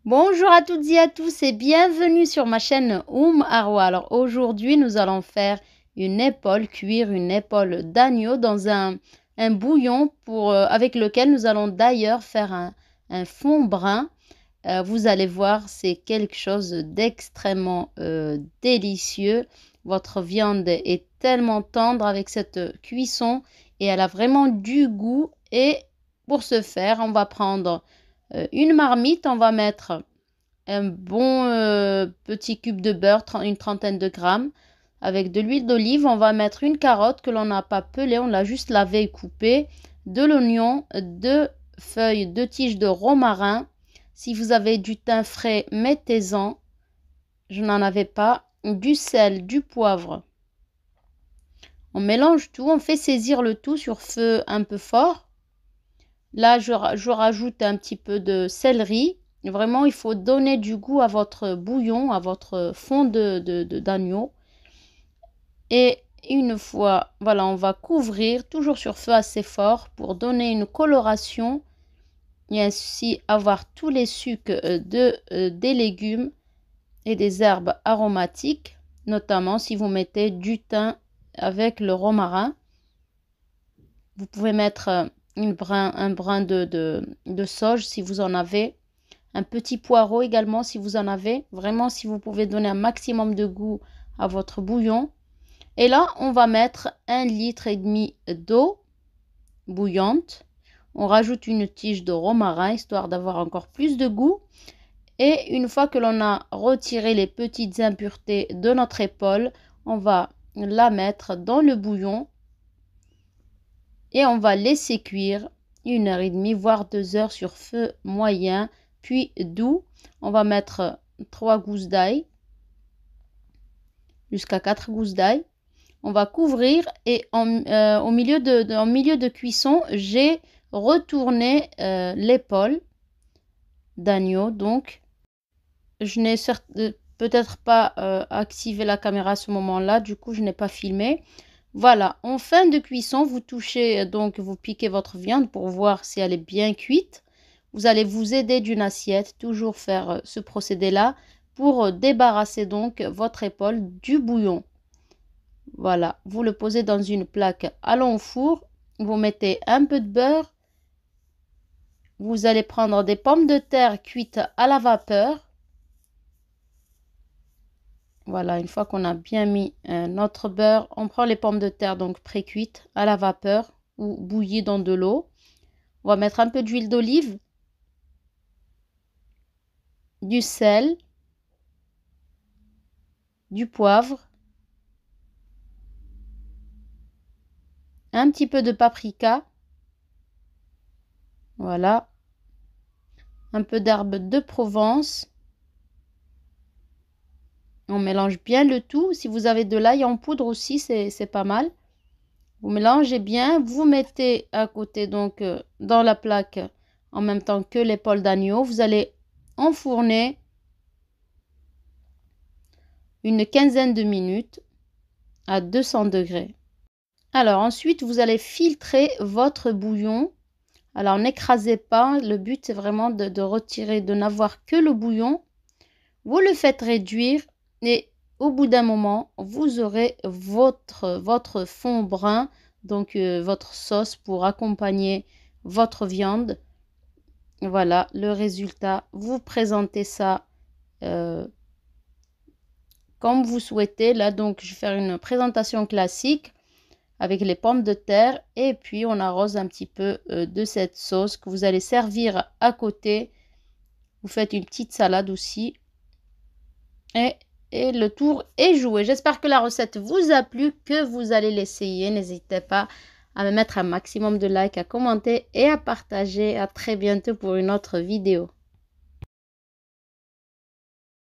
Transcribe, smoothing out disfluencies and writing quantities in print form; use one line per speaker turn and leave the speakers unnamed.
Bonjour à toutes et à tous et bienvenue sur ma chaîne Arwa. Alors aujourd'hui nous allons faire cuire une épaule d'agneau dans un bouillon avec lequel nous allons d'ailleurs faire un fond brun. Vous allez voir, c'est quelque chose d'extrêmement délicieux. Votre viande est tellement tendre avec cette cuisson et elle a vraiment du goût. Et pour ce faire, on va prendre une marmite, on va mettre un bon petit cube de beurre, une trentaine de grammes. Avec de l'huile d'olive, on va mettre une carotte que l'on n'a pas pelée, on l'a juste lavée et coupée, de l'oignon, deux tiges de romarin. Si vous avez du thym frais, mettez-en. Je n'en avais pas. Du sel, du poivre. On mélange tout, on fait saisir le tout sur feu un peu fort. Là, je rajoute un petit peu de céleri. Vraiment, il faut donner du goût à votre bouillon, à votre fond d'agneau. Et une fois, voilà, on va couvrir, toujours sur feu assez fort, pour donner une coloration et ainsi avoir tous les sucs des légumes et des herbes aromatiques, notamment si vous mettez du thym avec le romarin. Vous pouvez mettre un brin de sauge si vous en avez. Un petit poireau également si vous en avez. Vraiment, si vous pouvez donner un maximum de goût à votre bouillon. Et là, on va mettre 1,5 litre d'eau bouillante. On rajoute une tige de romarin, histoire d'avoir encore plus de goût. Et une fois que l'on a retiré les petites impuretés de notre épaule, on va la mettre dans le bouillon. Et on va laisser cuire 1h30, voire 2 heures sur feu moyen, puis doux. On va mettre 3 gousses d'ail, jusqu'à 4 gousses d'ail. On va couvrir et en milieu de cuisson, j'ai retourné l'épaule d'agneau. Donc, je n'ai peut-être pas activé la caméra à ce moment-là, du coup, je n'ai pas filmé. Voilà, en fin de cuisson, vous touchez, donc vous piquez votre viande pour voir si elle est bien cuite. Vous allez vous aider d'une assiette, toujours faire ce procédé-là pour débarrasser donc votre épaule du bouillon. Voilà, vous le posez dans une plaque allant au four. Vous mettez un peu de beurre. Vous allez prendre des pommes de terre cuites à la vapeur. Voilà, une fois qu'on a bien mis notre beurre, on prend les pommes de terre donc pré-cuites à la vapeur ou bouillies dans de l'eau. On va mettre un peu d'huile d'olive, du sel, du poivre, un petit peu de paprika, voilà, un peu d'herbe de Provence. On mélange bien le tout. Si vous avez de l'ail en poudre aussi, c'est pas mal. Vous mélangez bien. Vous mettez à côté donc dans la plaque en même temps que l'épaule d'agneau. Vous allez enfourner une quinzaine de minutes à 200 degrés. Alors ensuite, vous allez filtrer votre bouillon. Alors n'écrasez pas. Le but, c'est vraiment de retirer, de n'avoir que le bouillon. Vous le faites réduire. Et au bout d'un moment, vous aurez votre fond brun, donc votre sauce pour accompagner votre viande. Voilà le résultat. Vous présentez ça comme vous souhaitez. Là, donc, je vais faire une présentation classique avec les pommes de terre. Et puis, on arrose un petit peu de cette sauce que vous allez servir à côté. Vous faites une petite salade aussi. Et le tour est joué. J'espère que la recette vous a plu, que vous allez l'essayer. N'hésitez pas à me mettre un maximum de likes, à commenter et à partager. À très bientôt pour une autre vidéo.